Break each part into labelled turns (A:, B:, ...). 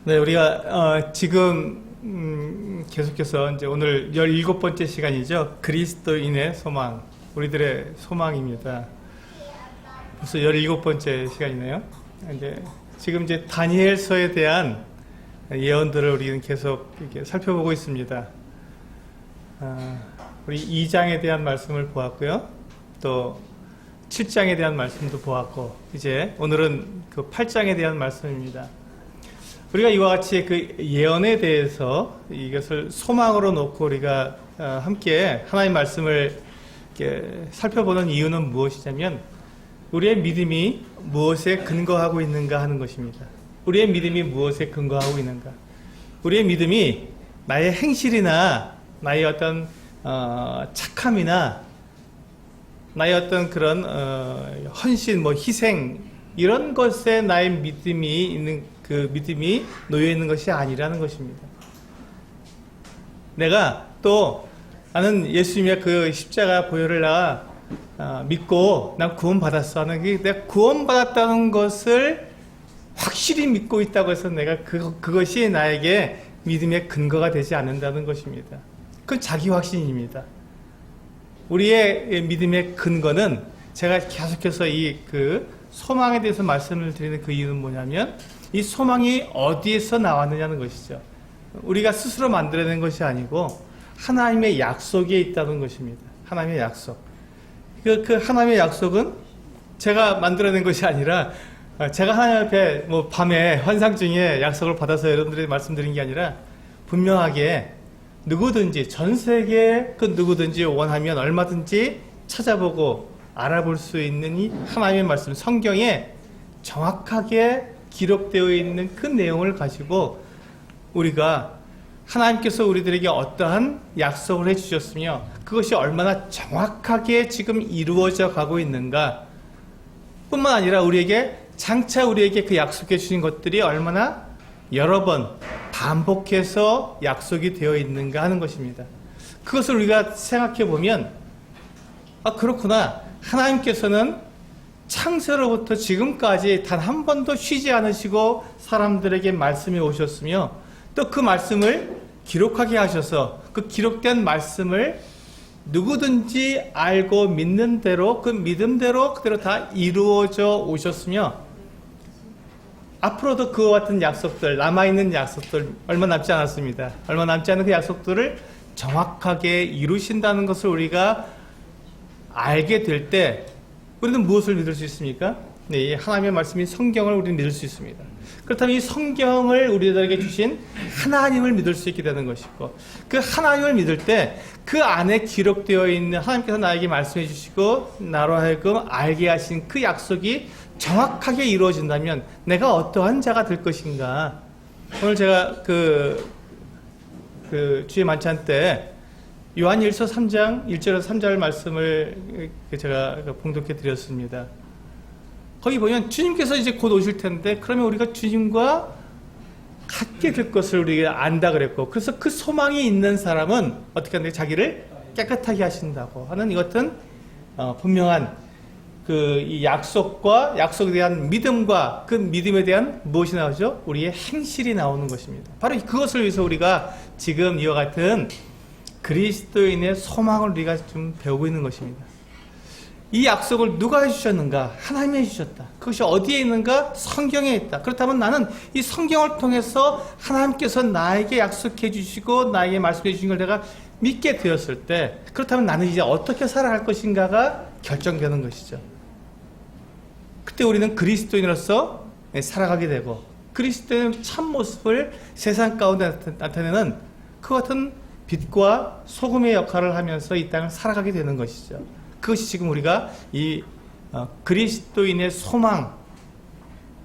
A: 네, 우리가 지금 계속해서 이제 오늘 17번째 시간이죠. 그리스도인의 소망, 우리들의 소망입니다. 벌써 17번째 시간이네요. 지금 이제 다니엘서에 대한 예언들을 우리는 계속 이렇게 살펴보고 있습니다. 우리 2장에 대한 말씀을 보았고요. 또 7장에 대한 말씀도 보았고, 이제 오늘은 그 8장에 대한 말씀입니다. 우리가 이와 같이 그 예언에 대해서 이것을 소망으로 놓고 우리가 함께 하나님의 말씀을 이렇게 살펴보는 이유는 무엇이냐면, 우리의 믿음이 무엇에 근거하고 있는가 하는 것입니다. 우리의 믿음이 무엇에 근거하고 있는가? 우리의 믿음이 나의 행실이나 나의 어떤 착함이나 나의 어떤 그런 헌신, 희생, 이런 것에 나의 믿음이 있는, 그 믿음이 놓여 있는 것이 아니라는 것입니다. 내가 또 나는 예수님의 그 십자가 보혈을 믿고 난 구원받았어 하는 게, 내가 구원받았다는 것을 확실히 믿고 있다고 해서 내가 그것이 나에게 믿음의 근거가 되지 않는다는 것입니다. 그건 자기 확신입니다. 우리의 믿음의 근거는, 제가 계속해서 그 소망에 대해서 말씀을 드리는 그 이유는 뭐냐면, 이 소망이 어디에서 나왔느냐는 것이죠. 우리가 스스로 만들어낸 것이 아니고 하나님의 약속에 있다는 것입니다. 하나님의 약속. 그 하나님의 약속은 제가 만들어낸 것이 아니라, 제가 하나님 앞에 밤에 환상 중에 약속을 받아서 여러분들이 말씀드린 게 아니라, 분명하게 누구든지, 전 세계 그 누구든지 원하면 얼마든지 찾아보고 알아볼 수 있는 이 하나님의 말씀, 성경에 정확하게 기록되어 있는 그 내용을 가지고 우리가, 하나님께서 우리들에게 어떠한 약속을 해주셨으며 그것이 얼마나 정확하게 지금 이루어져 가고 있는가, 뿐만 아니라 장차 우리에게 그 약속해 주신 것들이 얼마나 여러 번 반복해서 약속이 되어 있는가 하는 것입니다. 그것을 우리가 생각해 보면, 그렇구나, 하나님께서는 창세로부터 지금까지 단 한 번도 쉬지 않으시고 사람들에게 말씀해 오셨으며, 또 그 말씀을 기록하게 하셔서 그 기록된 말씀을 누구든지 알고 믿는 대로, 그 믿음대로 그대로 다 이루어져 오셨으며, 앞으로도 그와 같은 약속들, 남아있는 약속들 얼마 남지 않았습니다. 얼마 남지 않은 그 약속들을 정확하게 이루신다는 것을 우리가 알게 될 때, 우리는 무엇을 믿을 수 있습니까? 네, 이 하나님의 말씀인 성경을 우리는 믿을 수 있습니다. 그렇다면 이 성경을 우리들에게 주신 하나님을 믿을 수 있게 되는 것이고, 그 하나님을 믿을 때 그 안에 기록되어 있는, 하나님께서 나에게 말씀해 주시고 나로 하여금 알게 하신 그 약속이 정확하게 이루어진다면 내가 어떠한 자가 될 것인가. 오늘 제가 그 주의 만찬 때 요한일서 3장 1절에서 3절 말씀을 제가 봉독해 드렸습니다. 거기 보면 주님께서 이제 곧 오실 텐데, 그러면 우리가 주님과 같게 될 것을 우리가 안다 그랬고, 그래서 그 소망이 있는 사람은 어떻게 하는데, 자기를 깨끗하게 하신다고 하는 이것은 분명한 이 약속과 약속에 대한 믿음과 그 믿음에 대한 무엇이 나오죠? 우리의 행실이 나오는 것입니다. 바로 그것을 위해서 우리가 지금 이와 같은 그리스도인의 소망을 우리가 좀 배우고 있는 것입니다. 이 약속을 누가 해주셨는가? 하나님이 해주셨다. 그것이 어디에 있는가? 성경에 있다. 그렇다면 나는 이 성경을 통해서 하나님께서 나에게 약속해 주시고 나에게 말씀해 주신 걸 내가 믿게 되었을 때, 그렇다면 나는 이제 어떻게 살아갈 것인가가 결정되는 것이죠. 그때 우리는 그리스도인으로서 살아가게 되고, 그리스도인의 참모습을 세상 가운데 나타내는 그 같은 빛과 소금의 역할을 하면서 이 땅을 살아가게 되는 것이죠. 그것이 지금 우리가 이 그리스도인의 소망,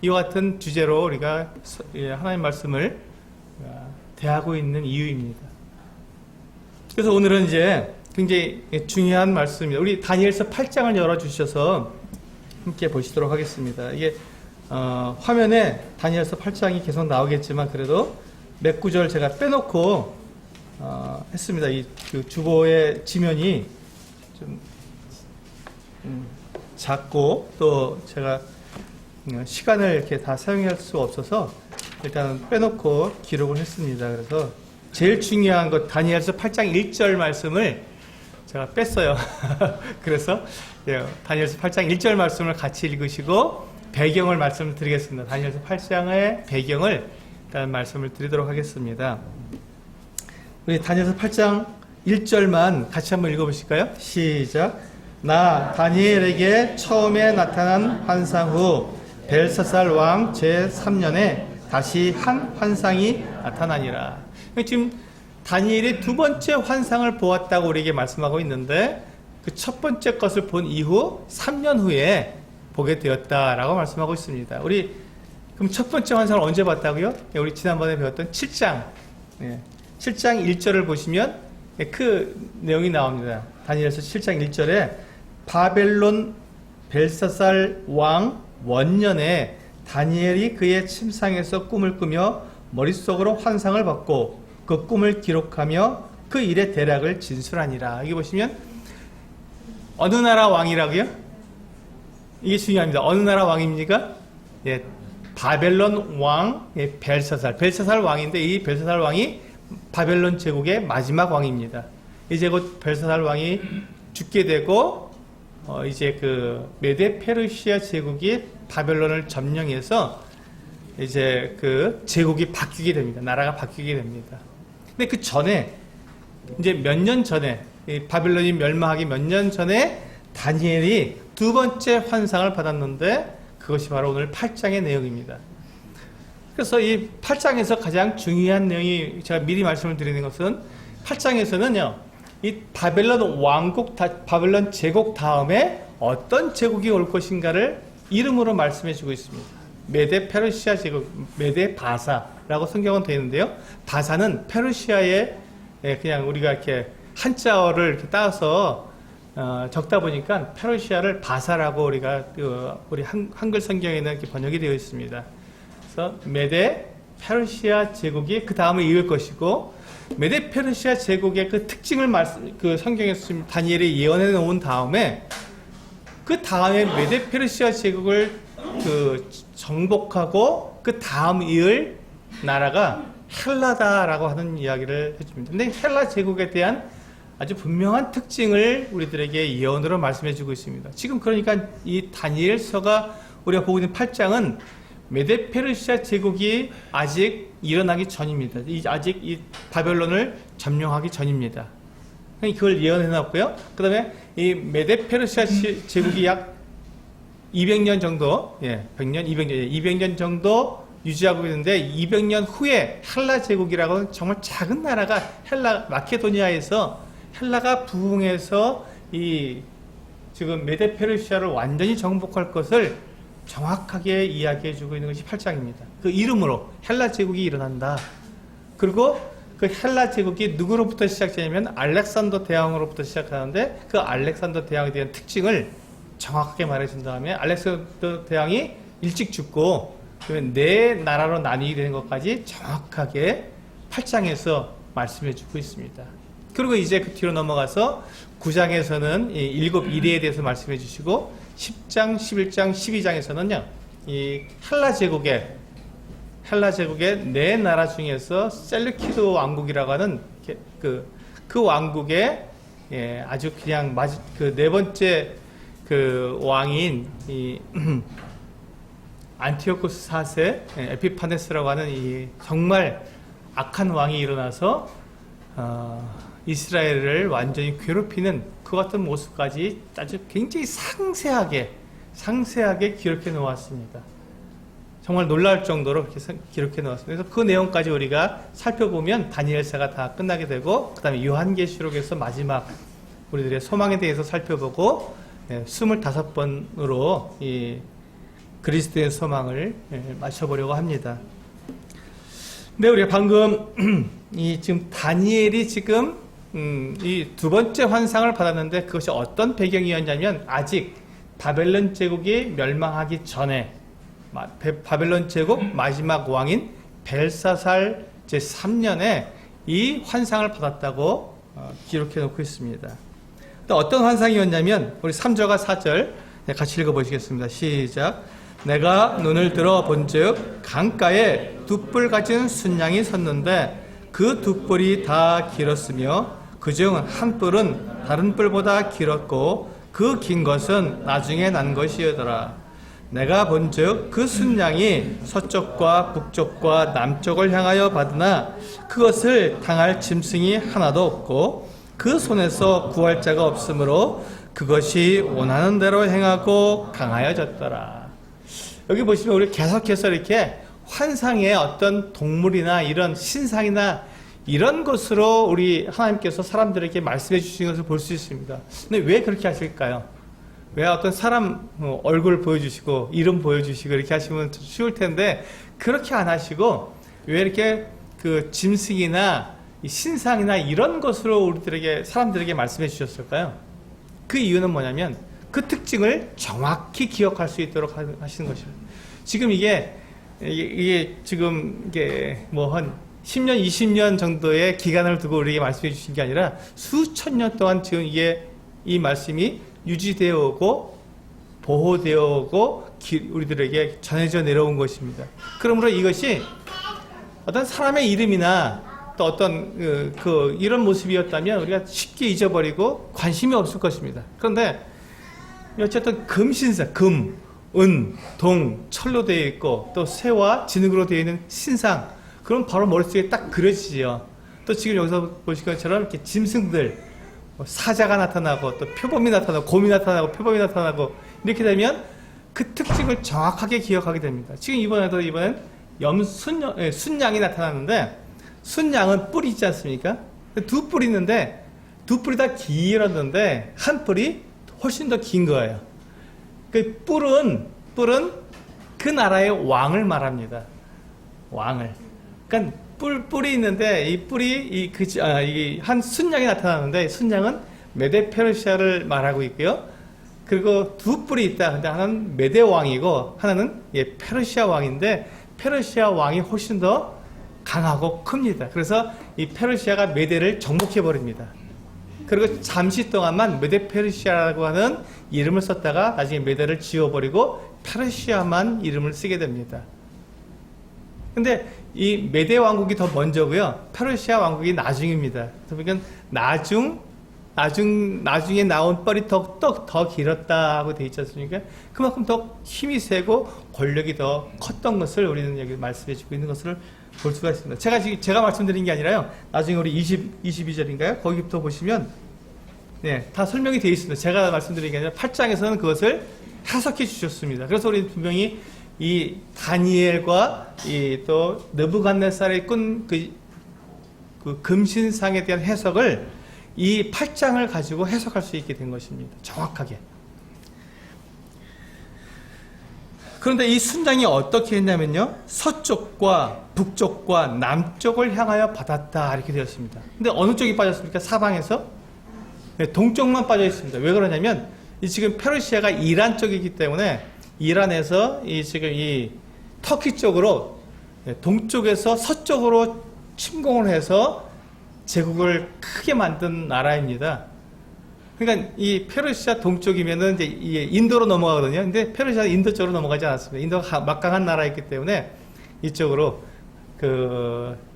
A: 이와 같은 주제로 우리가 하나님의 말씀을 대하고 있는 이유입니다. 그래서 오늘은 이제 굉장히 중요한 말씀입니다. 우리 다니엘서 8장을 열어주셔서 함께 보시도록 하겠습니다. 이게 화면에 다니엘서 8장이 계속 나오겠지만, 그래도 몇 구절 제가 빼놓고 했습니다. 그 주보의 지면이 좀 작고, 또 제가 시간을 이렇게 다 사용할 수 없어서 일단 빼놓고 기록을 했습니다. 그래서 제일 중요한 것 다니엘서 8장 1절 말씀을 제가 뺐어요. 그래서 다니엘서 8장 1절 말씀을 같이 읽으시고 배경을 말씀드리겠습니다. 다니엘서 8장의 배경을 일단 말씀을 드리도록 하겠습니다. 우리 다니엘서 8장 1절만 같이 한번 읽어보실까요? 시작. 나 다니엘에게 처음에 나타난 환상 후 벨사살 왕 제3년에 다시 한 환상이 나타나니라. 지금 다니엘이 두 번째 환상을 보았다고 우리에게 말씀하고 있는데 그 첫 번째 것을 본 이후 3년 후에 보게 되었다라고 말씀하고 있습니다. 우리 그럼 첫 번째 환상을 언제 봤다고요? 우리 지난번에 배웠던 7장 7장 1절을 보시면 그 내용이 나옵니다. 다니엘서 7장 1절에 바벨론 벨사살 왕 원년에 다니엘이 그의 침상에서 꿈을 꾸며 머릿속으로 환상을 받고 그 꿈을 기록하며 그 일의 대략을 진술하니라. 여기 보시면 어느 나라 왕이라고요? 이게 중요합니다. 어느 나라 왕입니까? 바벨론 왕 벨사살 왕인데 이 벨사살 왕이 바벨론 제국의 마지막 왕입니다. 이제 곧 벨사살 왕이 죽게 되고 이제 그 메데 페르시아 제국이 바벨론을 점령해서 이제 그 제국이 바뀌게 됩니다. 나라가 바뀌게 됩니다. 근데 그 전에 이제 몇 년 전에 바벨론이 멸망하기 몇 년 전에 다니엘이 두 번째 환상을 받았는데 그것이 바로 오늘 8장의 내용입니다. 그래서 이 8장에서 가장 중요한 내용이 제가 미리 말씀을 드리는 것은 8장에서는요, 이 바벨론 왕국, 바벨론 제국 다음에 어떤 제국이 올 것인가를 이름으로 말씀해 주고 있습니다. 메데 페르시아 제국, 메데 바사라고 성경은 되어 있는데요. 바사는 페르시아의 그냥 우리가 이렇게 한자어를 이렇게 따서 적다 보니까 페르시아를 바사라고 우리가 우리 한글 성경에는 이렇게 번역이 되어 있습니다. 그래서 메데 페르시아 제국이 그 다음에 이을 것이고 메데 페르시아 제국의 그 특징을 그 성경에서 다니엘이 예언해 놓은 다음에 그 다음에 메데 페르시아 제국을 그 정복하고 그 다음 이을 나라가 헬라다라고 하는 이야기를 해줍니다. 근데 헬라 제국에 대한 아주 분명한 특징을 우리들에게 예언으로 말씀해 주고 있습니다. 지금 그러니까 이 다니엘서가 우리가 보고 있는 8장은 메데 페르시아 제국이 아직 일어나기 전입니다. 아직 이 바벨론을 점령하기 전입니다. 그걸 예언해 놨고요. 그 다음에 이 메데 페르시아 제국이 약 200년 정도, 200년 정도 유지하고 있는데 200년 후에 헬라 제국이라고 정말 작은 나라가 마케도니아에서 헬라가 부흥해서 이 지금 메데 페르시아를 완전히 정복할 것을 정확하게 이야기해주고 있는 것이 8장입니다. 그 이름으로 헬라 제국이 일어난다. 그리고 그 헬라 제국이 누구로부터 시작되냐면 알렉산더 대왕으로부터 시작하는데 그 알렉산더 대왕에 대한 특징을 정확하게 말해준 다음에 알렉산더 대왕이 일찍 죽고 그러면 네 나라로 나뉘게 되는 것까지 정확하게 8장에서 말씀해주고 있습니다. 그리고 이제 그 뒤로 넘어가서 9장에서는 이 일곱 이레에 대해서 말씀해 주시고 10장, 11장, 12장에서는요 이 헬라 제국의 네 나라 중에서 셀루키드 왕국이라고 하는 그 왕국의 아주 그냥 그 네 번째 그 왕인 이 안티오코스 4세 에피파네스라고 하는 이 정말 악한 왕이 일어나서 이스라엘을 완전히 괴롭히는 그 같은 모습까지 아주 굉장히 상세하게 기록해 놓았습니다. 정말 놀라울 정도로 그렇게 기록해 놓았습니다. 그래서 그 내용까지 우리가 살펴보면 다니엘서가 다 끝나게 되고 그 다음에 요한계시록에서 마지막 우리들의 소망에 대해서 살펴보고 25번으로 이 그리스도의 소망을 맞춰보려고 합니다. 근데 우리가 방금 지금 다니엘이 지금 이 두 번째 환상을 받았는데 그것이 어떤 배경이었냐면 아직 바벨론 제국이 멸망하기 전에 바벨론 제국 마지막 왕인 벨사살 제3년에 이 환상을 받았다고 기록해 놓고 있습니다. 또 어떤 환상이었냐면 우리 3절과 4절 같이 읽어보시겠습니다. 시작. 내가 눈을 들어 본즉 강가에 두 뿔 가진 순양이 섰는데 그 두 뿔이 다 길었으며 그중 한 뿔은 다른 뿔보다 길었고 그 긴 것은 나중에 난 것이더라. 내가 본즉 그 순양이 서쪽과 북쪽과 남쪽을 향하여 받으나 그것을 당할 짐승이 하나도 없고 그 손에서 구할 자가 없으므로 그것이 원하는 대로 행하고 강하여졌더라. 여기 보시면 우리 계속해서 이렇게 환상의 어떤 동물이나 이런 신상이나 이런 것으로 우리 하나님께서 사람들에게 말씀해 주시는 것을 볼 수 있습니다. 근데 왜 그렇게 하실까요? 왜 어떤 사람 얼굴 보여주시고 이름 보여주시고 이렇게 하시면 쉬울 텐데 그렇게 안 하시고 왜 이렇게 그 짐승이나 신상이나 이런 것으로 우리들에게 사람들에게 말씀해 주셨을까요? 그 이유는 뭐냐면 그 특징을 정확히 기억할 수 있도록 하시는 것입니다. 지금 이게 지금 이게 뭐 한 10년, 20년 정도의 기간을 두고 우리에게 말씀해 주신 게 아니라 수천 년 동안 지금 이 말씀이 유지되어 오고 보호되어 오고 우리들에게 전해져 내려온 것입니다. 그러므로 이것이 어떤 사람의 이름이나 또 어떤 이런 모습이었다면 우리가 쉽게 잊어버리고 관심이 없을 것입니다. 그런데 어쨌든 금신사, 금, 은, 동, 철로 되어 있고 또 새와 진흙으로 되어 있는 신상, 그럼 바로 머릿속에 딱 그려지죠. 또 지금 여기서 보신 것처럼 이렇게 짐승들, 사자가 나타나고 또 표범이 나타나고 곰이 나타나고 표범이 나타나고 이렇게 되면 그 특징을 정확하게 기억하게 됩니다. 지금 이번엔 순양이 나타났는데 순양은 뿔이 있지 않습니까? 두 뿔이 있는데 두 뿔이 다 길었는데 한 뿔이 훨씬 더 긴 거예요. 그 뿔은 그 나라의 왕을 말합니다. 왕을. 그러니까 뿔이 있는데 이 뿔이 한 순양이 나타나는데 순양은 메데 페르시아를 말하고 있고요. 그리고 두 뿔이 있다. 근데 하나는 메데 왕이고 하나는 페르시아 왕인데 페르시아 왕이 훨씬 더 강하고 큽니다. 그래서 이 페르시아가 메데를 정복해 버립니다. 그리고 잠시 동안만 메데 페르시아라고 하는 이름을 썼다가 나중에 메데를 지워버리고 페르시아만 이름을 쓰게 됩니다. 근데 이 메데 왕국이 더 먼저고요. 페르시아 왕국이 나중입니다. 그러니까 나중에 나온 뻘이 더 길었다 하고 되어 있지 않습니까? 그만큼 더 힘이 세고 권력이 더 컸던 것을 우리는 여기 말씀해 주고 있는 것을 볼 수가 있습니다. 제가 말씀드린 게 아니라요. 나중에 우리 22절인가요? 거기부터 보시면 다 설명이 되어 있습니다. 제가 말씀드린 게 아니라 8장에서는 그것을 해석해 주셨습니다. 그래서 우리 분명히 이 다니엘과 또 느부갓네살의 꾼 그 금신상에 대한 해석을 이 8장을 가지고 해석할 수 있게 된 것입니다. 정확하게. 그런데 이 순장이 어떻게 했냐면요. 서쪽과 북쪽과 남쪽을 향하여 받았다 이렇게 되었습니다. 근데 어느 쪽이 빠졌습니까? 사방에서? 동쪽만 빠져 있습니다. 왜 그러냐면 지금 페르시아가 이란 쪽이기 때문에 이란에서 지금 이 터키 쪽으로 동쪽에서 서쪽으로 침공을 해서 제국을 크게 만든 나라입니다. 그러니까 이 페르시아 동쪽이면은 이제 인도로 넘어가거든요. 근데 페르시아는 인도 쪽으로 넘어가지 않았습니다. 인도가 막강한 나라이기 때문에 이쪽으로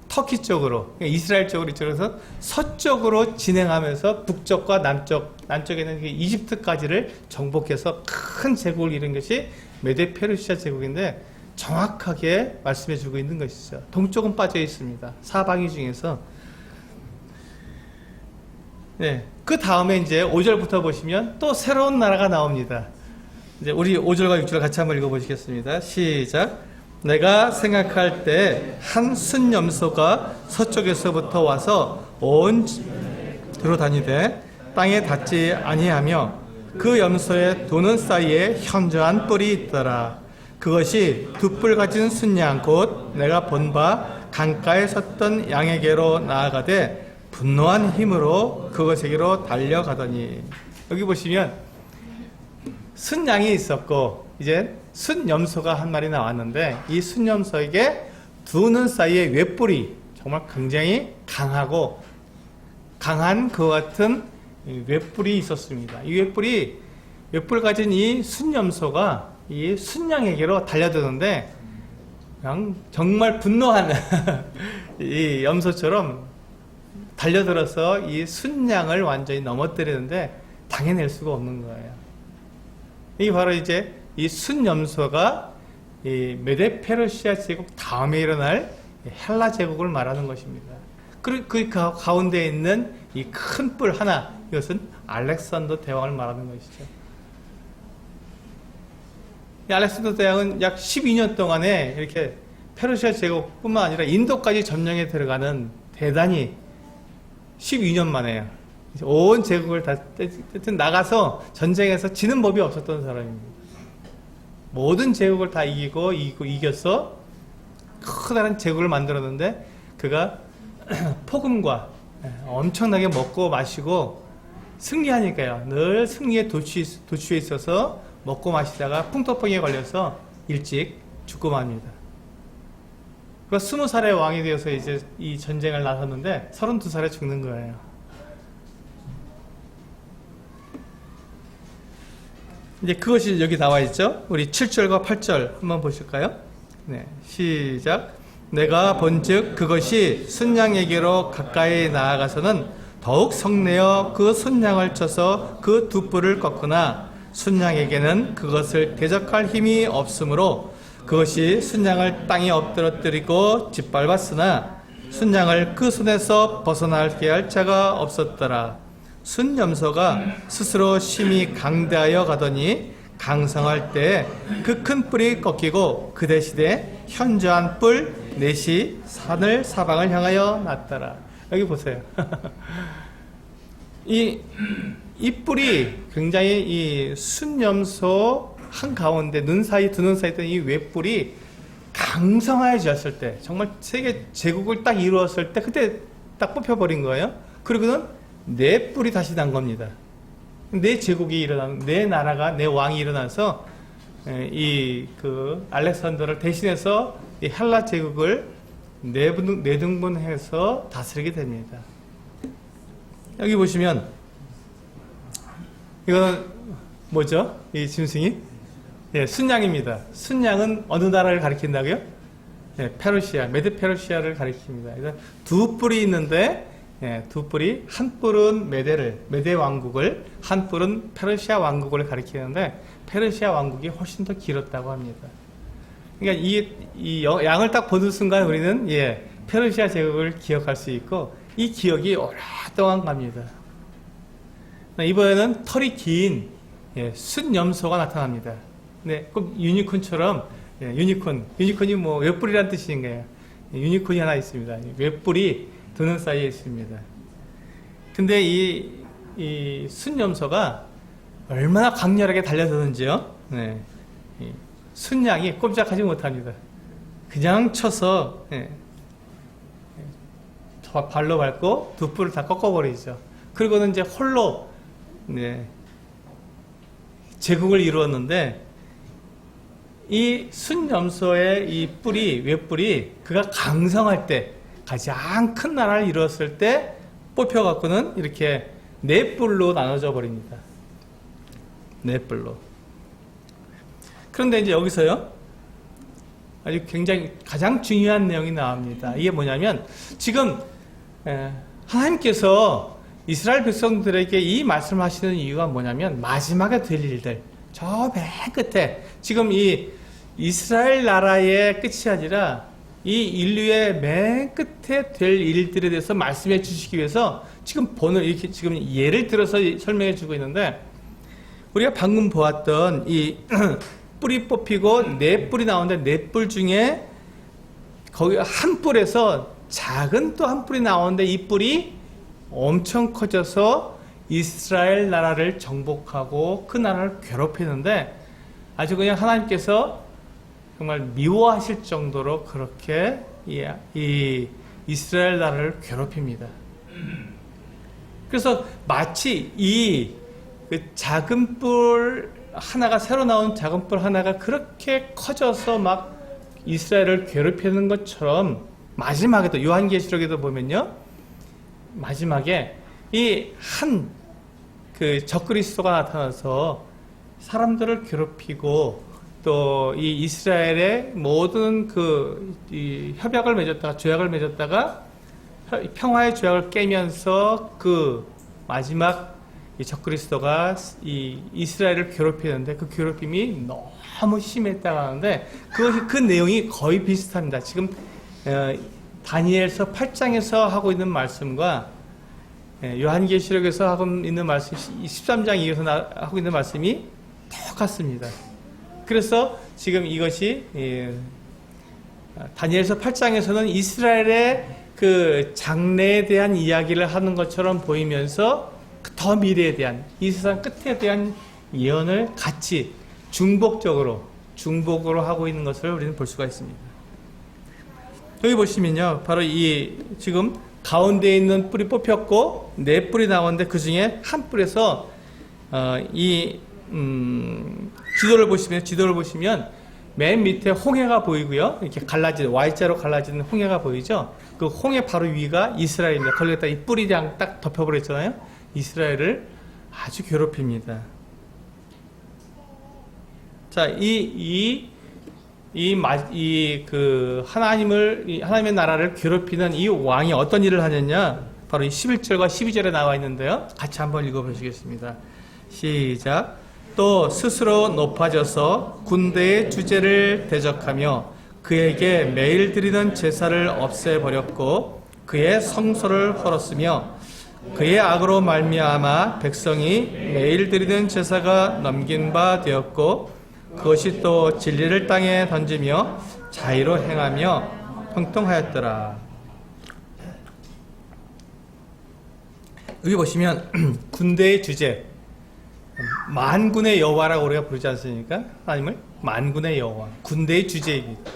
A: 터키 쪽으로, 이스라엘 쪽으로 이쪽에서 서쪽으로 진행하면서 북쪽과 남쪽에는 이집트까지를 정복해서 큰 제국을 이룬 것이 메데 페르시아 제국인데 정확하게 말씀해 주고 있는 것이죠. 동쪽은 빠져 있습니다. 사방이 중에서. 그 다음에 이제 5절부터 보시면 또 새로운 나라가 나옵니다. 이제 우리 5절과 6절 같이 한번 읽어보시겠습니다. 시작. 내가 생각할 때 한 순염소가 서쪽에서부터 와서 온 들어 다니되 땅에 닿지 아니하며 그 염소의 두 눈 사이에 현저한 뿔이 있더라. 그것이 두 뿔 가진 순양 곧 내가 본 바 강가에 섰던 양에게로 나아가되 분노한 힘으로 그것에게로 달려가더니. 여기 보시면 순양이 있었고 이제 순염소가 한 마리 나왔는데 이 순염소에게 두 눈 사이에 웹뿔이 정말 굉장히 강하고 강한 그와 같은 웹뿔이 있었습니다. 이 웹뿔 가진 이 순염소가 이 순양에게로 달려드는데 그냥 정말 분노한 이 염소처럼 달려들어서 이 순양을 완전히 넘어뜨리는데 당해낼 수가 없는 거예요. 이게 바로 이제 이 순염소가 이 메데 페르시아 제국 다음에 일어날 헬라 제국을 말하는 것입니다. 그 가운데 있는 이 큰 뿔 하나, 이것은 알렉산더 대왕을 말하는 것이죠. 이 알렉산더 대왕은 약 12년 동안에 이렇게 페르시아 제국뿐만 아니라 인도까지 점령에 들어가는 대단히 12년 만에요. 온 제국을 다 나가서 전쟁에서 지는 법이 없었던 사람입니다. 모든 제국을 다 이겨서 커다란 제국을 만들었는데 그가 폭음과 엄청나게 먹고 마시고 승리하니까요. 늘 승리에 도취해 있어서 먹고 마시다가 풍토병에 걸려서 일찍 죽고 맙니다. 그 20살의 왕이 되어서 이제 이 전쟁을 나섰는데 32살에 죽는 거예요. 이제 그것이 여기 나와 있죠. 우리 7절과 8절 한번 보실까요? 네, 시작. 내가 본즉 그것이 순양에게로 가까이 나아가서는 더욱 성내어 그 순양을 쳐서 그 두 뿔을 꺾으나 순양에게는 그것을 대적할 힘이 없으므로 그것이 순양을 땅에 엎드러뜨리고 짓밟았으나 순양을 그 손에서 벗어나게 할 자가 없었더라. 순염소가 스스로 심히 강대하여 가더니 강성할 때 그 큰 뿔이 꺾이고 그 대신에 현저한 뿔 넷이 산을 사방을 향하여 났더라. 여기 보세요. 이 뿔이 굉장히 이 순염소 한 가운데 눈 사이 두 눈 사이 있던 이 외뿔이 강성해졌을 때, 정말 세계 제국을 딱 이루었을 때 그때 딱 뽑혀버린 거예요. 그리고는 네 뿔이 다시 난 겁니다. 내 제국이 내 나라가, 내 왕이 일어나서 이 알렉산더를 대신해서 이 헬라 제국을 내등분해서 다스리게 됩니다. 여기 보시면 이거는 뭐죠? 이 짐승이? 예, 순양입니다. 순양은 어느 나라를 가리킨다고요? 예, 페르시아, 메드 페르시아를 가리킵니다. 그래서 두 뿔이 있는데, 예, 두 뿔이, 한 뿔은 메데 왕국을, 한 뿔은 페르시아 왕국을 가리키는데, 페르시아 왕국이 훨씬 더 길었다고 합니다. 그러니까 이 양을 딱 보는 순간 우리는, 예, 페르시아 제국을 기억할 수 있고, 이 기억이 오랫동안 갑니다. 이번에는 털이 긴, 예, 순염소가 나타납니다. 네, 꼭 유니콘처럼, 예, 유니콘이 뭐 외뿔이란 뜻인 거예요. 유니콘이 하나 있습니다. 외뿔이 두 눈 사이에 있습니다. 근데 이 순염소가 얼마나 강렬하게 달려드는지요. 네, 순양이 꼼짝하지 못합니다. 그냥 쳐서, 예, 발로 밟고 두 뿔을 다 꺾어버리죠. 그리고는 이제 홀로, 네, 제국을 이루었는데, 이 순염소의 이 외뿔이 그가 강성할 때, 가장 큰 나라를 이루었을 때 뽑혀갖고는 이렇게 네 뿔로 나눠져 버립니다. 네 뿔로. 그런데 이제 여기서요, 아주 굉장히 가장 중요한 내용이 나옵니다. 이게 뭐냐면, 지금 하나님께서 이스라엘 백성들에게 이 말씀을 하시는 이유가 뭐냐면, 마지막에 될 일들, 저 맨 끝에, 지금 이 이스라엘 나라의 끝이 아니라 이 인류의 맨 끝에 될 일들에 대해서 말씀해 주시기 위해서 지금 이렇게 지금 예를 들어서 설명해 주고 있는데, 우리가 방금 보았던 이 뿔이 뽑히고 네 뿔이 나오는데, 네 뿔 중에 거기 한 뿔에서 작은 또 한 뿔이 나오는데, 이 뿔이 엄청 커져서 이스라엘 나라를 정복하고 그 나라를 괴롭히는데, 아주 그냥 하나님께서 정말 미워하실 정도로 그렇게 이 이스라엘 나라를 괴롭힙니다. 그래서 마치 그 작은 뿔 하나가, 새로 나온 작은 뿔 하나가 그렇게 커져서 막 이스라엘을 괴롭히는 것처럼, 마지막에도 요한계시록에도 보면요, 마지막에 이 그 적그리스도가 나타나서 사람들을 괴롭히고 또 이 이스라엘의 모든 이 협약을 맺었다가 조약을 맺었다가 평화의 조약을 깨면서 그 마지막 이 적그리스도가 이 이스라엘을 괴롭히는데 그 괴롭힘이 너무 심했다고 하는데 그 내용이 거의 비슷합니다. 지금 다니엘서 8장에서 하고 있는 말씀과 요한계시록에서 하고 있는 말씀 13장 이어서 하고 있는 말씀이 똑같습니다. 그래서 지금 이것이 다니엘서 8장에서는 이스라엘의 그 장래에 대한 이야기를 하는 것처럼 보이면서 더 미래에 대한 이 세상 끝에 대한 예언을 같이 중복으로 하고 있는 것을 우리는 볼 수가 있습니다. 여기 보시면요, 바로 이 지금 가운데 있는 뿔이 뽑혔고 네 뿔이 나오는데 그 중에 한 뿔에서 지도를 보시면 맨 밑에 홍해가 보이고요. 이렇게 Y자로 갈라지는 홍해가 보이죠. 그 홍해 바로 위가 이스라엘입니다. 거기에다 이 뿔이랑 딱 덮여버렸잖아요. 이스라엘을 아주 괴롭힙니다. 자, 하나님의 나라를 괴롭히는 이 왕이 어떤 일을 하느냐? 바로 이 11절과 12절에 나와 있는데요. 같이 한번 읽어보시겠습니다. 시작. 또 스스로 높아져서 군대의 주제를 대적하며 그에게 매일 드리는 제사를 없애버렸고 그의 성소를 헐었으며 그의 악으로 말미암아 백성이 매일 드리는 제사가 넘긴 바 되었고 그것이 또 진리를 땅에 던지며 자의로 행하며 형통하였더라. 여기 보시면 군대의 주제, 만군의 여호와라고 우리가 부르지 않습니까? 하나님을 만군의 여호와, 군대의 주제입니다.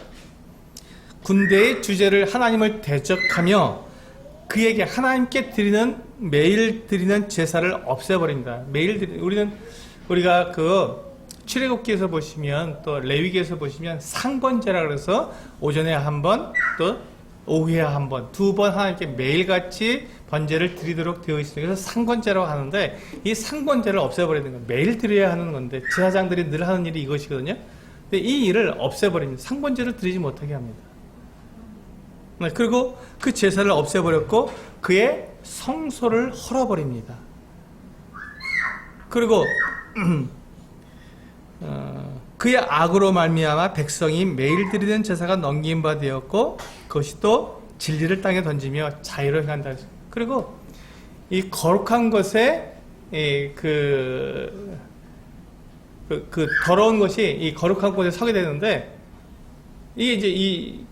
A: 군대의 주제를 하나님을 대적하며 그에게 하나님께 매일 드리는 제사를 없애버립니다. 우리가 출애굽기에서 보시면 또 레위기에서 보시면 상번제라 그래서 오전에 한 번 또 오후에 한 번, 두 번 하나님께 매일같이 번제를 드리도록 되어 있습니다. 그래서 상번제라고 하는데 이 상번제를 없애버리는 거예요. 매일 드려야 하는 건데 제사장들이 늘 하는 일이 이것이거든요. 근데 이 일을 없애버립니다. 상번제를 드리지 못하게 합니다. 그리고 그 제사를 없애버렸고 그의 성소를 헐어버립니다. 그리고 그의 악으로 말미암아 백성이 매일 드리는 제사가 넘긴 바 되었고 그것이 또 진리를 땅에 던지며 자유로 행한다. 그리고 이 거룩한 것에 더러운 것이 이 거룩한 곳에 서게 되는데 이게 이제 이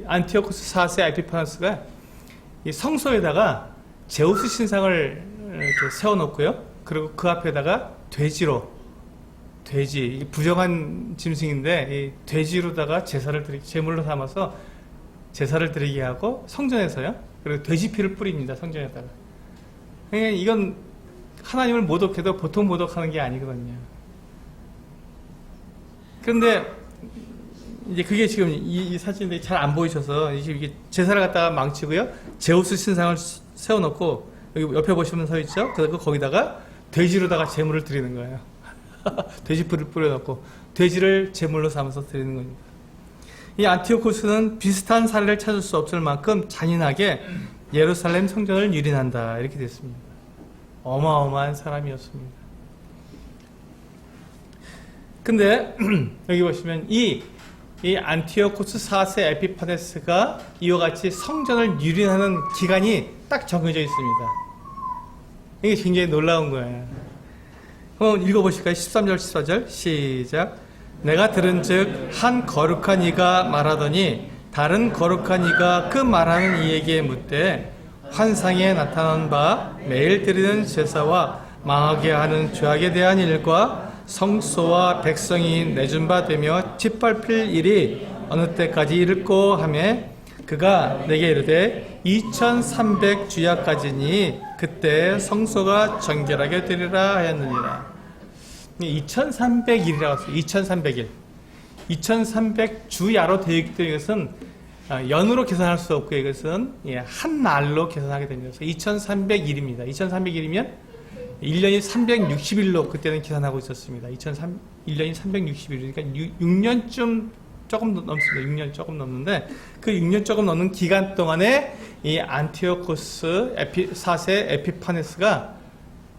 A: 안티오코스 4세 에피파네스가 이 성소에다가 제우스 신상을 이렇게 세워놓고요. 그리고 그 앞에다가 돼지, 부정한 짐승인데 이 돼지로다가 제물로 삼아서 제사를 드리게 하고 성전에서요. 그리고 돼지 피를 뿌립니다. 성전에다가. 그러니까 이건 하나님을 모독해도 보통 모독하는 게 아니거든요. 그런데 이제 그게 지금 이 사진들이 잘 안 보이셔서 이게 제사를 갖다가 망치고요. 제우스 신상을 세워놓고 여기 옆에 보시면 서 있죠. 그리고 거기다가 돼지로다가 제물을 드리는 거예요. 돼지뿔을 뿌려놓고 돼지를 제물로 삼아서 드리는 겁니다. 이 안티오코스는 비슷한 사례를 찾을 수 없을 만큼 잔인하게 예루살렘 성전을 유린한다 이렇게 됐습니다. 어마어마한 사람이었습니다. 근데 여기 보시면 이 안티오코스 4세 에피파네스가 이와 같이 성전을 유린하는 기간이 딱 정해져 있습니다. 이게 굉장히 놀라운 거예요. 한번 읽어보실까요? 13절 14절 시작. 내가 들은즉 한 거룩한 이가 말하더니 다른 거룩한 이가 그 말하는 이에게 묻되 환상에 나타난 바 매일 드리는 제사와 망하게 하는 죄악에 대한 일과 성소와 백성이 내준 바 되며 짓밟힐 일이 어느 때까지 이르고 하며 그가 내게 이르되 2300 주야까지니 그때 성소가 정결하게 되리라 하였느니라. 2300일이라고 했어요. 2300일. 2300 주야로 되어 있기 때문에 이것은 연으로 계산할 수 없고 이것은 한 날로 계산하게 됩니다. 그래서 2300일입니다. 2300일이면 1년이 360일로 그때는 계산하고 있었습니다. 1년이 360일, 그러니까 6년쯤 조금 넘습니다. 6년 조금 넘는데 그 6년 조금 넘는 기간 동안에 이 안티오코스 4세 에피파네스가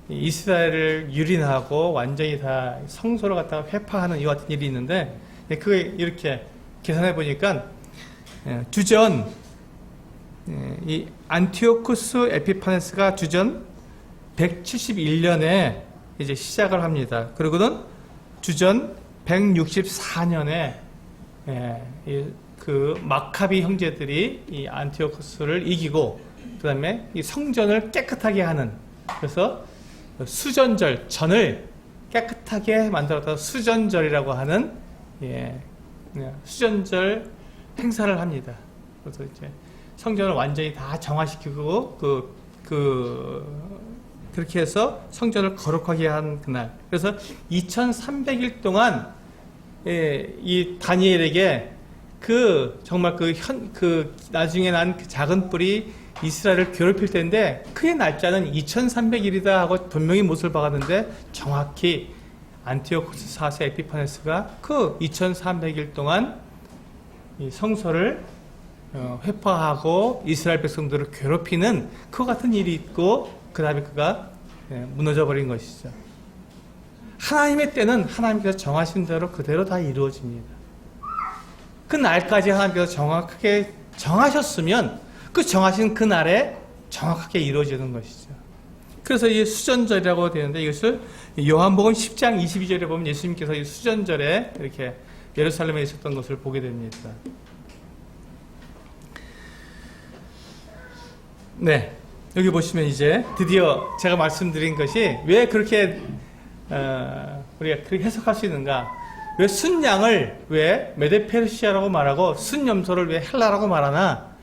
A: 이스라엘을 유린하고 완전히 다 성소를 갖다가 회파하는 이와 같은 일이 있는데, 그게 이렇게 계산해 보니까 주전 이 안티오코스 에피파네스가 주전 171년에 이제 시작을 합니다. 그리고는 주전 164년에 그 마카비 형제들이 이 안티오코스를 이기고, 그 다음에 이 성전을 깨끗하게 하는, 그래서 수전절, 전을 깨끗하게 만들었다 수전절이라고 하는 수전절 행사를 합니다. 그래서 이제 성전을 완전히 다 정화시키고 그렇게 해서 성전을 거룩하게 한 그날. 그래서 2300일 동안 이 다니엘에게 정말 나중에 난 그 작은 뿔이 이스라엘을 괴롭힐 텐데 그의 날짜는 2300일이다 하고 분명히 못을 박았는데, 정확히 안티오코스 4세 에피파네스가 그 2300일 동안 이 성소를 회파하고 이스라엘 백성들을 괴롭히는 그와 같은 일이 있고, 그 다음에 그가 무너져 버린 것이죠. 하나님의 때는 하나님께서 정하신 대로 그대로 다 이루어집니다. 그 날까지 하나님께서 정확하게 정하셨으면 그 정하신 그 날에 정확하게 이루어지는 것이죠. 그래서 이 수전절이라고 되는데, 이것을 요한복음 10장 22절에 보면 예수님께서 이 수전절에 이렇게 예루살렘에 있었던 것을 보게 됩니다. 네, 여기 보시면 이제 드디어 제가 말씀드린 것이 왜 그렇게 우리가 그렇게 해석할 수 있는가? 왜 순양을 왜 메데페르시아라고 말하고 순염소를 왜 헬라라고 말하나?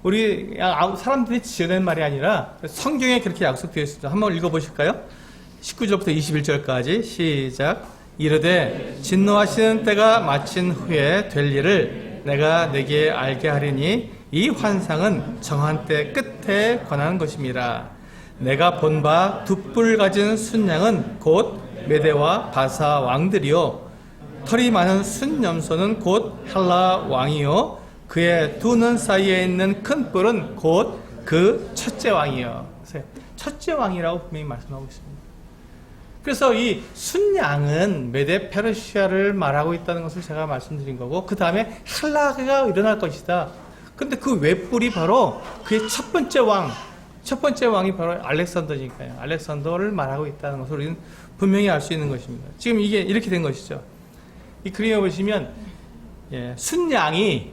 A: 우리 사람들이 지어낸 말이 아니라 성경에 그렇게 약속되어 있습니다. 한번 읽어보실까요? 19절부터 21절까지 시작. 이르되 진노하시는 때가 마친 후에 될 일을 내가 내게 알게 하리니 이 환상은 정한 때 끝에 관한 것임이라. 내가 본 바 두 뿔 가진 순양은 곧 메대와 바사 왕들이요, 털이 많은 순염소는 곧 헬라 왕이요, 그의 두 눈 사이에 있는 큰 뿔은 곧 그 첫째 왕이요. 첫째 왕이라고 분명히 말씀하고 있습니다. 그래서 이 순양은 메데 페르시아를 말하고 있다는 것을 제가 말씀드린 거고, 그 다음에 헬라가 일어날 것이다. 근데 그 외뿔이 바로 그의 첫 번째 왕이 바로 알렉산더니까요. 알렉산더를 말하고 있다는 것을 우리는 분명히 알 수 있는 것입니다. 지금 이게 이렇게 된 것이죠. 이 그림에 보시면 순양이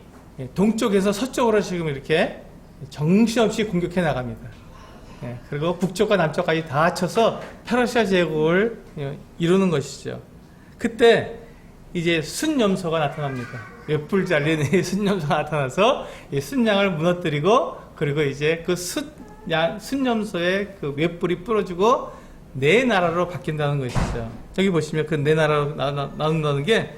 A: 동쪽에서 서쪽으로 지금 이렇게 정신없이 공격해 나갑니다. 그리고 북쪽과 남쪽까지 다 합쳐서 페르시아 제국을 이루는 것이죠. 그때 이제 순염소가 나타납니다. 웹불 잘린 순염소가 나타나서 이 순양을 무너뜨리고, 그리고 이제 그 순염소의 그 웹불이 부러지고 네 나라로 바뀐다는 것이죠. 여기 보시면 그 네 나라로 나눈다는 게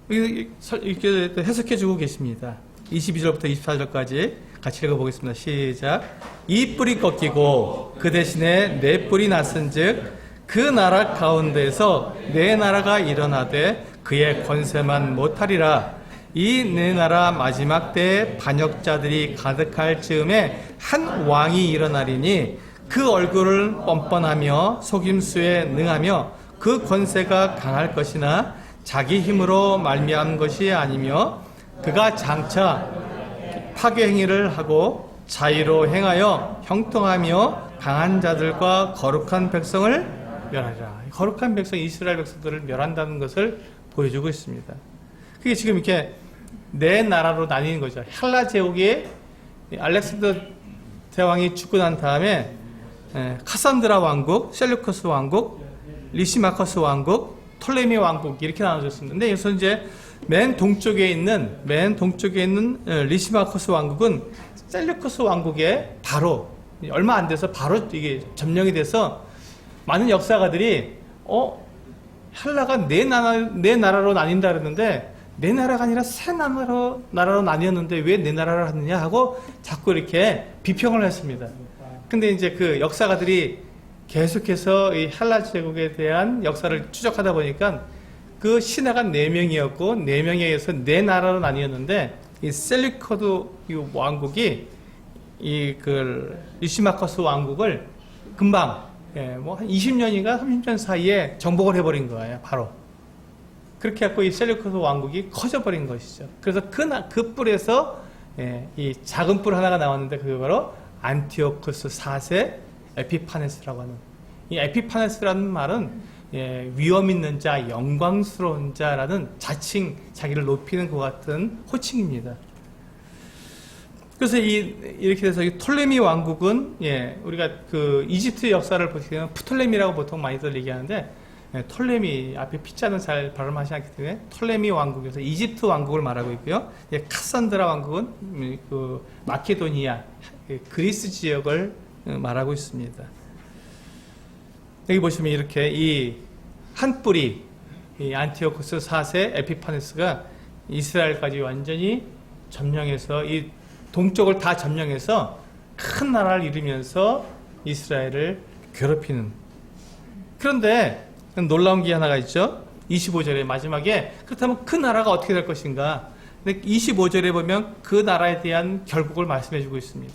A: 이렇게 해석해 주고 계십니다. 22절부터 24절까지 같이 읽어보겠습니다. 시작. 이 뿔이 꺾이고 그 대신에 네 뿔이 났은즉 그 나라 가운데에서 네 나라가 일어나되 그의 권세만 못하리라. 이 네 나라 마지막 때에 반역자들이 가득할 즈음에 한 왕이 일어나리니 그 얼굴을 뻔뻔하며 속임수에 능하며 그 권세가 강할 것이나 자기 힘으로 말미암은 것이 아니며 그가 장차 파괴 행위를 하고 자의로 행하여 형통하며 강한 자들과 거룩한 백성을 멸하리라. 거룩한 백성 이스라엘 백성들을 멸한다는 것을 보여주고 있습니다. 그게 지금 이렇게 네 나라로 나뉘는 거죠. 헬라 제국의 알렉산더 대왕이 죽고 난 다음에 카산드라 왕국, 셀루커스 왕국, 리시마커스 왕국, 톨레미 왕국 이렇게 나눠졌습니다. 근데 여기서 이제 맨 동쪽에 있는 리시마커스 왕국은 셀루커스 왕국에 바로 얼마 안 돼서 바로 이게 점령이 돼서 많은 역사가들이 헬라가 네 나라로 나뉜다 그랬는데 네 나라가 아니라 세 나라로 나뉘었는데 왜 네 나라를 하느냐 하고 자꾸 이렇게 비평을 했습니다. 근데 이제 그 역사가들이 계속해서 이 헬라 제국에 대한 역사를 추적하다 보니까 그 신하가 4명이었고 4명에 의해서 4나라로 나뉘었는데 이 셀리커드 왕국이 그 리시마커스 왕국을 금방 뭐 한 20년인가 30년 사이에 정복을 해버린 거예요. 바로 그렇게 해갖고 이 셀리커스 왕국이 커져버린 것이죠. 그래서 그 뿔에서 이 작은 뿔 하나가 나왔는데 그게 바로 안티오쿠스 4세 에피파네스라고 하는, 이 에피파네스라는 말은 위엄 있는 자, 영광스러운 자라는 자칭 자기를 높이는 것 같은 호칭입니다. 그래서 이렇게 돼서 이 톨레미 왕국은 우리가 그 이집트 역사를 보시면 프톨레미라고 보통 많이들 얘기하는데 톨레미 앞에 피자는 잘 발음하지 않기 때문에 톨레미 왕국에서 이집트 왕국을 말하고 있고요. 카산드라 왕국은 그 마케도니아, 그리스 지역을 말하고 있습니다. 여기 보시면 이렇게 이 한 뿔이 이 안티오쿠스 4세 에피파네스가 이스라엘까지 완전히 점령해서 이 동쪽을 다 점령해서 큰 나라를 이루면서 이스라엘을 괴롭히는. 그런데 놀라운 게 하나가 있죠. 25절의 마지막에 그렇다면 그 나라가 어떻게 될 것인가. 근데 25절에 보면 그 나라에 대한 결국을 말씀해 주고 있습니다.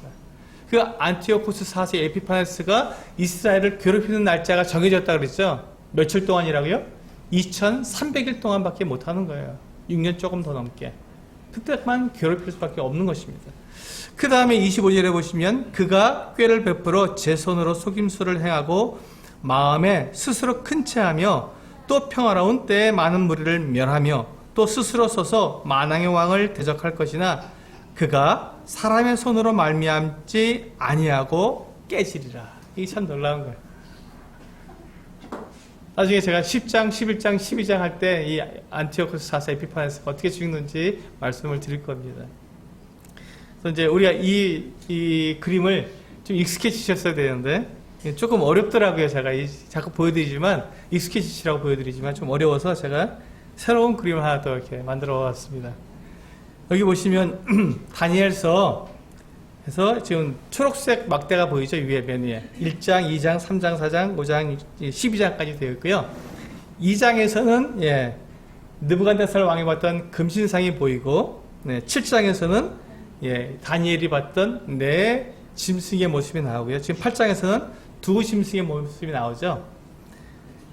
A: 그 안티오쿠스 4세 에피파네스가 이스라엘을 괴롭히는 날짜가 정해졌다 그랬죠. 며칠 동안이라고요? 2300일 동안밖에 못하는 거예요. 6년 조금 더 넘게. 그때만 괴롭힐 수밖에 없는 것입니다. 그 다음에 25절에 보시면 그가 꾀를 베풀어 제 손으로 속임수를 행하고 마음에 스스로 큰 채하며 또 평화로운 때에 많은 무리를 멸하며 또 스스로 서서 만왕의 왕을 대적할 것이나 그가 사람의 손으로 말미암지 아니하고 깨지리라. 이게 참 놀라운 거예요. 나중에 제가 10장, 11장, 12장 할 때 이 안티오쿠스 4세 에피파네스가 어떻게 죽는지 말씀을 드릴 겁니다. 그래서 이제 우리가 이 그림을 좀 익숙해지셨어야 되는데 조금 어렵더라고요. 제가 자꾸 보여드리지만 익숙해지시라고 보여드리지만 좀 어려워서 제가 새로운 그림을 하나 더 이렇게 만들어 봤습니다. 여기 보시면 다니엘서 해서 지금 초록색 막대가 보이죠? 위에 맨 위에 1장, 2장, 3장, 4장, 5장, 12장까지 되어 있고요. 2장에서는 느부갓네살 왕이 봤던 금신상이 보이고 7장에서는 다니엘이 봤던 네 짐승의 모습이 나오고요. 지금 8장에서는 두 짐승의 모습이 나오죠.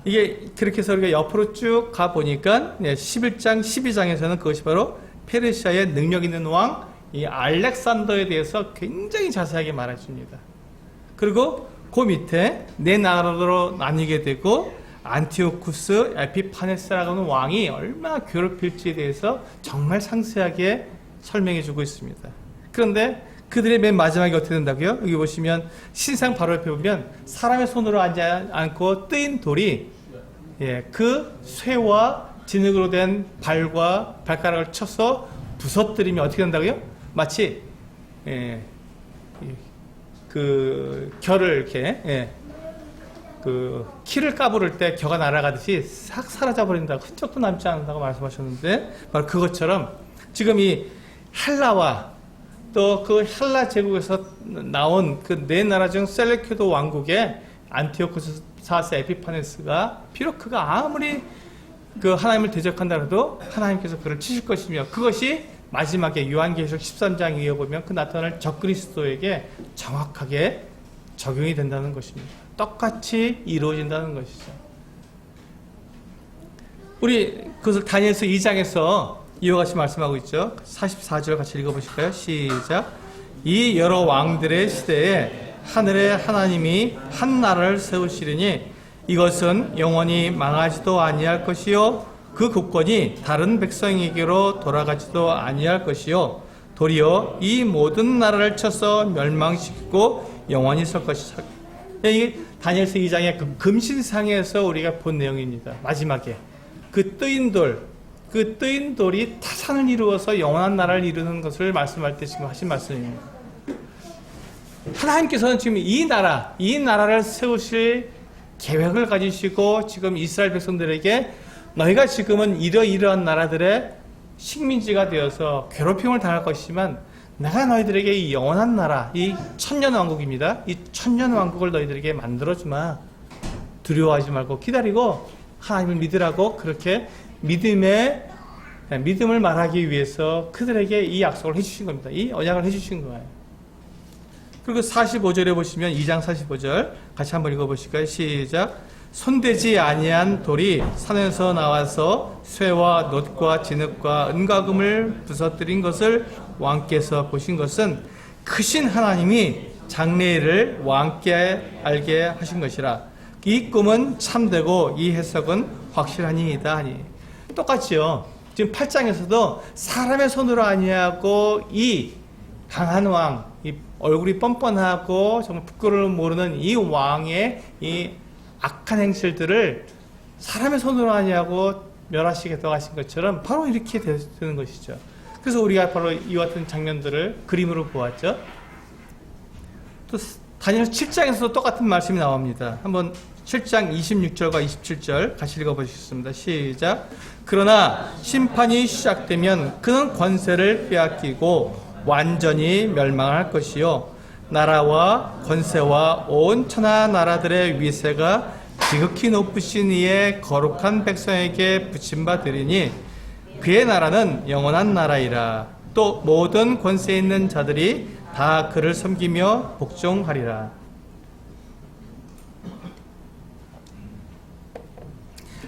A: 이게 그렇게 해서 우리가 옆으로 쭉 가 보니까 11장, 12장에서는 그것이 바로 페르시아의 능력 있는 왕 이 알렉산더에 대해서 굉장히 자세하게 말해줍니다. 그리고 그 밑에 네 나라로 나뉘게 되고 안티오쿠스 에피파네스라고 하는 왕이 얼마나 괴롭힐지에 대해서 정말 상세하게 설명해주고 있습니다. 그런데 그들의 맨 마지막에 어떻게 된다고요? 여기 보시면 신상 바로 옆에 보면 사람의 손으로 앉고 뜨인 돌이 그 쇠와 진흙으로 된 발과 발가락을 쳐서 부서뜨리면 어떻게 된다고요? 마치 그 결을 이렇게 그 키를 까부를 때 겨가 날아가듯이 싹 사라져 버린다, 흔적도 남지 않는다고 말씀하셨는데 바로 그것처럼 지금 이 헬라와 또 그 헬라 제국에서 나온 그 네 나라 중 셀레큐드 왕국의 안티오쿠스 4세 에피파네스가 비록 그가 아무리 그 하나님을 대적한다 해도 하나님께서 그를 치실 것이며 그것이 마지막에 요한계시록 13장 이에 보면 그 나타날 적그리스도에게 정확하게 적용이 된다는 것입니다. 똑같이 이루어진다는 것이죠. 우리 그것을 다니엘서 2장에서 이와 같이 말씀하고 있죠. 44절 같이 읽어보실까요? 시작. 이 여러 왕들의 시대에 하늘의 하나님이 한 나라를 세우시리니 이것은 영원히 망하지도 아니할 것이요 그 국권이 다른 백성에게로 돌아가지도 아니할 것이요 도리어 이 모든 나라를 쳐서 멸망시키고 영원히 설 것이다. 이 다니엘서 2장의 그 금신상에서 우리가 본 내용입니다. 마지막에 그 뜨인 돌이 타산을 이루어서 영원한 나라를 이루는 것을 말씀할 때 지금 하신 말씀입니다. 하나님께서는 지금 이 나라를 세우실 계획을 가지시고 지금 이스라엘 백성들에게 너희가 지금은 이러이러한 나라들의 식민지가 되어서 괴롭힘을 당할 것이지만 내가 너희들에게 이 영원한 나라, 이 천년 왕국입니다. 이 천년 왕국을 너희들에게 만들어주마. 두려워하지 말고 기다리고 하나님을 믿으라고 그렇게 믿음을 말하기 위해서 그들에게 이 약속을 해주신 겁니다. 이 언약을 해주신 거예요. 그리고 45절에 보시면 2장 45절 같이 한번 읽어보실까요? 시작. 손대지 아니한 돌이 산에서 나와서 쇠와 놋과 진흙과 은과 금을 부서뜨린 것을 왕께서 보신 것은 크신 하나님이 장래일을 왕께 알게 하신 것이라. 이 꿈은 참되고 이 해석은 확실하니이다 하니. 똑같이요. 지금 8장에서도 사람의 손으로 아니하고 이 강한 왕, 이 얼굴이 뻔뻔하고 정말 부끄러움을 모르는 이 왕의 이 악한 행실들을 사람의 손으로 아니하고 멸하시겠다고 하신 것처럼 바로 이렇게 되는 것이죠. 그래서 우리가 바로 이와 같은 장면들을 그림으로 보았죠. 또 다니엘 7장에서도 똑같은 말씀이 나옵니다. 한번 7장 26절과 27절 같이 읽어보시겠습니다. 시작. 그러나 심판이 시작되면 그는 권세를 빼앗기고 완전히 멸망할 것이요 나라와 권세와 온 천하 나라들의 위세가 지극히 높으신 이의 거룩한 백성에게 붙임받으리니 그의 나라는 영원한 나라이라. 또 모든 권세 있는 자들이 다 그를 섬기며 복종하리라.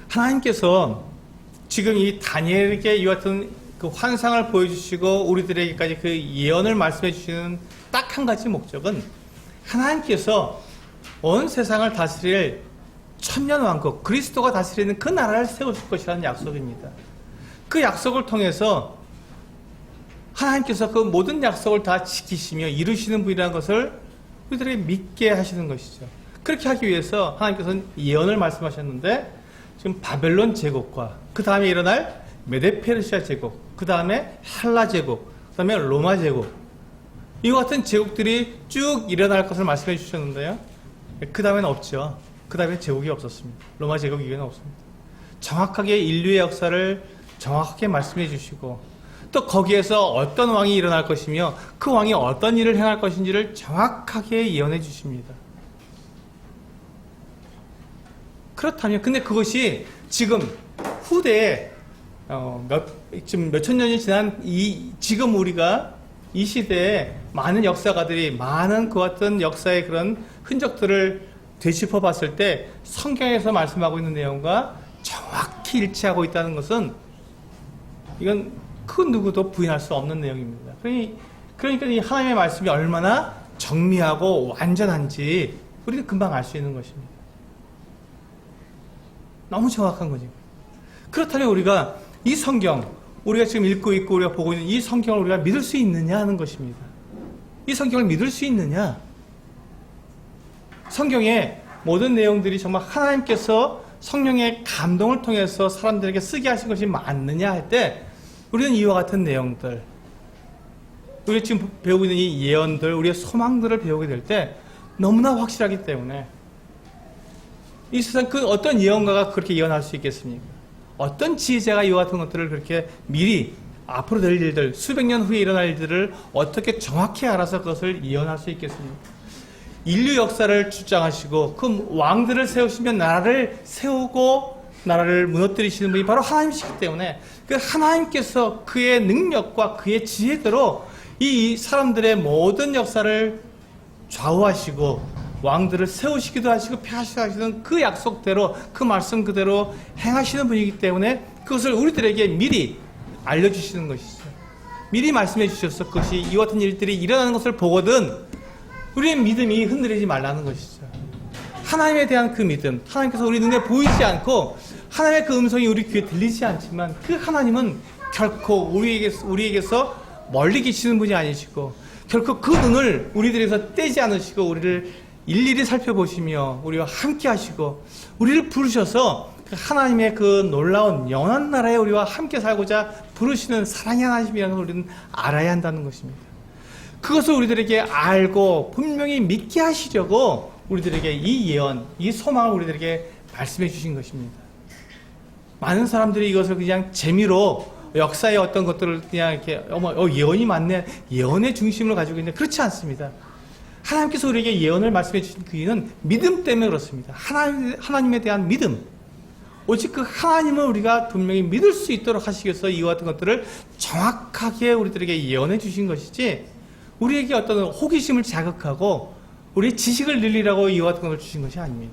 A: 하나님께서 지금 이 다니엘에게 이와 같은 그 환상을 보여주시고 우리들에게까지 그 예언을 말씀해 주시는 딱 한 가지 목적은 하나님께서 온 세상을 다스릴 천년왕국 그리스도가 다스리는 그 나라를 세우실 것이라는 약속입니다. 그 약속을 통해서 하나님께서 그 모든 약속을 다 지키시며 이루시는 분이라는 것을 우리들에게 믿게 하시는 것이죠. 그렇게 하기 위해서 하나님께서는 예언을 말씀하셨는데 지금 바벨론 제국과 그 다음에 일어날 메데페르시아 제국, 그 다음에 헬라 제국, 그 다음에 로마 제국, 이와 같은 제국들이 쭉 일어날 것을 말씀해 주셨는데요. 그 다음에는 없죠. 그 다음에 제국이 없었습니다. 로마 제국 이외에는 없습니다. 정확하게 인류의 역사를 정확하게 말씀해 주시고 또 거기에서 어떤 왕이 일어날 것이며 그 왕이 어떤 일을 행할 것인지를 정확하게 예언해 주십니다. 그렇다면 근데 그것이 지금 후대에 지금 몇천 년이 지난 지금 우리가 이 시대에 많은 역사가들이 많은 그 같은 역사의 그런 흔적들을 되짚어 봤을 때 성경에서 말씀하고 있는 내용과 정확히 일치하고 있다는 것은 이건 그 누구도 부인할 수 없는 내용입니다. 그러니까 이 하나님의 말씀이 얼마나 정리하고 완전한지 우리는 금방 알 수 있는 것입니다. 너무 정확한 거죠. 그렇다면 우리가 이 성경, 우리가 지금 읽고 있고 우리가 보고 있는 이 성경을 우리가 믿을 수 있느냐 하는 것입니다. 이 성경을 믿을 수 있느냐? 성경의 모든 내용들이 정말 하나님께서 성령의 감동을 통해서 사람들에게 쓰게 하신 것이 맞느냐 할 때 우리는 이와 같은 내용들, 우리가 지금 배우고 있는 이 예언들, 우리의 소망들을 배우게 될 때 너무나 확실하기 때문에 이 세상 그 어떤 예언가가 그렇게 예언할 수 있겠습니까? 어떤 지혜자가 이와 같은 것들을 그렇게 미리 앞으로 될 일들, 수백 년 후에 일어날 일들을 어떻게 정확히 알아서 그것을 예언할 수 있겠습니까? 인류 역사를 주장하시고 그 왕들을 세우시면 나라를 세우고 나라를 무너뜨리시는 분이 바로 하나님이시기 때문에 그 하나님께서 그의 능력과 그의 지혜대로 이 사람들의 모든 역사를 좌우하시고 왕들을 세우시기도 하시고 폐하시기도 하시는 그 약속대로 그 말씀 그대로 행하시는 분이기 때문에 그것을 우리들에게 미리 알려주시는 것이죠. 미리 말씀해 주셔서 그것이 이와 같은 일들이 일어나는 것을 보거든 우리의 믿음이 흔들리지 말라는 것이죠. 하나님에 대한 그 믿음, 하나님께서 우리 눈에 보이지 않고 하나님의 그 음성이 우리 귀에 들리지 않지만 그 하나님은 결코 우리에게서 멀리 계시는 분이 아니시고 결코 그 눈을 우리들에서 떼지 않으시고 우리를 일일이 살펴보시며 우리와 함께 하시고 우리를 부르셔서 하나님의 그 놀라운 영원한 나라에 우리와 함께 살고자 부르시는 사랑의 하나님이라는 걸 우리는 알아야 한다는 것입니다. 그것을 우리들에게 알고 분명히 믿게 하시려고 우리들에게 이 예언, 이 소망을 우리들에게 말씀해 주신 것입니다. 많은 사람들이 이것을 그냥 재미로 역사의 어떤 것들을 그냥 이렇게 예언이 맞네, 예언의 중심을 가지고 있는데 그렇지 않습니다. 하나님께서 우리에게 예언을 말씀해 주신 그 이유는 믿음 때문에 그렇습니다. 하나님에 대한 믿음. 오직 그 하나님을 우리가 분명히 믿을 수 있도록 하시기 위해서 이와 같은 것들을 정확하게 우리들에게 예언해 주신 것이지, 우리에게 어떤 호기심을 자극하고 우리의 지식을 늘리라고 이와 같은 것을 주신 것이 아닙니다.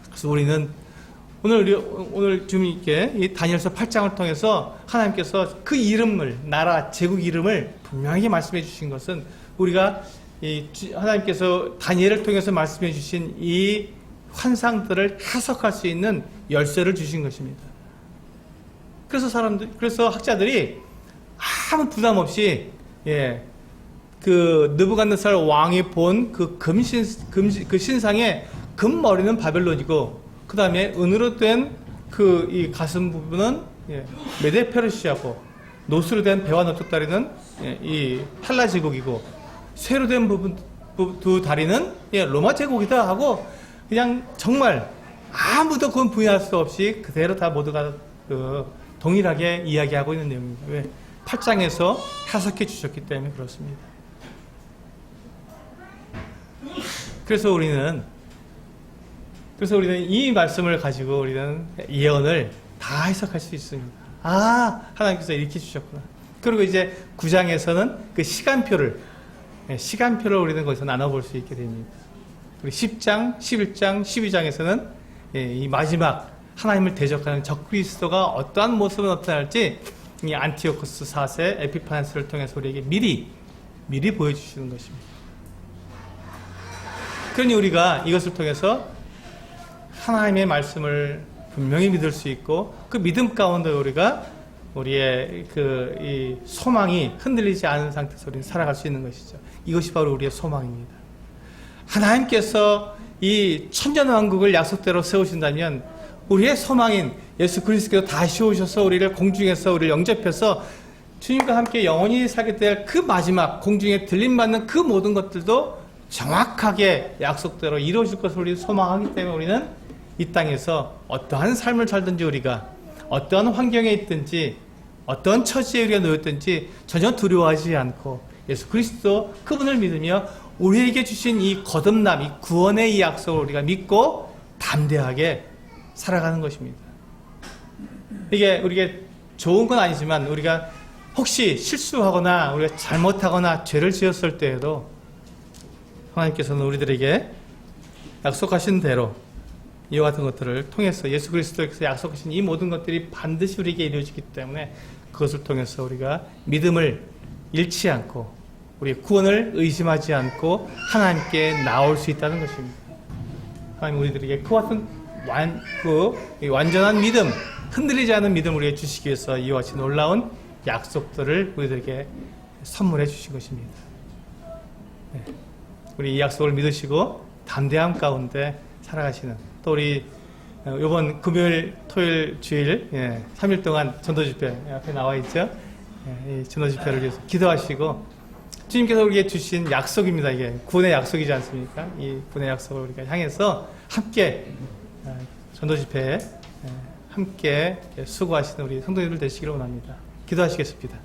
A: 그래서 우리는 오늘 좀 이렇게 이 다니엘서 8장을 통해서 하나님께서 그 이름을, 나라, 제국 이름을 분명하게 말씀해 주신 것은, 우리가 하나님께서 다니엘을 통해서 말씀해 주신 이 환상들을 해석할 수 있는 열쇠를 주신 것입니다. 그래서 학자들이 아무 부담 없이, 그 느부갓네살 왕이 본 그 그 신상의 금머리는 바벨론이고, 그 다음에 은으로 된 그 이 가슴 부분은 메데 페르시아고, 노스로 된 배와 너쪽다리는 이 헬라 제국이고, 쇠로 된 부분 두 다리는 로마 제국이다 하고, 그냥 정말 아무도 그건 부인할 수 없이 그대로 다 모두가 동일하게 이야기하고 있는 내용입니다. 왜? 8장에서 해석해 주셨기 때문에 그렇습니다. 그래서 우리는 이 말씀을 가지고 우리는 예언을 다 해석할 수 있습니다. 아, 하나님께서 이렇게 주셨구나. 그리고 이제 9장에서는 그 시간표를 우리는 거기서 나눠볼 수 있게 됩니다. 그리고 10장, 11장, 12장에서는 이 마지막 하나님을 대적하는 적그리스도가 어떠한 모습을 나타날지, 이 안티오코스 4세 에피파네스를 통해서 우리에게 미리 보여주시는 것입니다. 그러니 우리가 이것을 통해서 하나님의 말씀을 분명히 믿을 수 있고, 그 믿음 가운데 우리의 이 소망이 흔들리지 않은 상태에서 우리는 살아갈 수 있는 것이죠. 이것이 바로 우리의 소망입니다. 하나님께서 이 천년왕국을 약속대로 세우신다면, 우리의 소망인 예수 그리스도께서 다시 오셔서 우리를 공중에서 우리를 영접해서 주님과 함께 영원히 살게 될 그 마지막 공중에 들림받는 그 모든 것들도 정확하게 약속대로 이루어질 것을 우리는 소망하기 때문에, 우리는 이 땅에서 어떠한 삶을 살든지, 우리가 어떠한 환경에 있든지 어떠한 처지에 우리가 놓였든지 전혀 두려워하지 않고 예수 그리스도 그분을 믿으며 우리에게 주신 이 거듭남, 이 구원의 이 약속을 우리가 믿고 담대하게 살아가는 것입니다. 이게 우리가 좋은 건 아니지만, 우리가 혹시 실수하거나 우리가 잘못하거나 죄를 지었을 때에도 하나님께서는 우리들에게 약속하신 대로 이와 같은 것들을 통해서, 예수 그리스도께서 약속하신 이 모든 것들이 반드시 우리에게 이루어지기 때문에, 그것을 통해서 우리가 믿음을 잃지 않고 우리의 구원을 의심하지 않고 하나님께 나올 수 있다는 것입니다. 하나님 우리들에게 그와 같은 완전한 믿음, 흔들리지 않은 믿음을 우리에게 주시기 위해서 이와 같이 놀라운 약속들을 우리들에게 선물해 주신 것입니다. 우리 이 약속을 믿으시고 담대함 가운데 살아가시는, 또 우리 이번 금요일, 토요일, 주일 3일 동안 전도집회 앞에 나와 있죠. 이 전도집회를 위해서 기도하시고, 주님께서 우리에게 주신 약속입니다. 이게 구원의 약속이지 않습니까? 이 구원의 약속을 우리가 향해서 함께 전도집회에 함께 수고하시는 우리 성도님들 되시기를 원합니다. 기도하시겠습니다.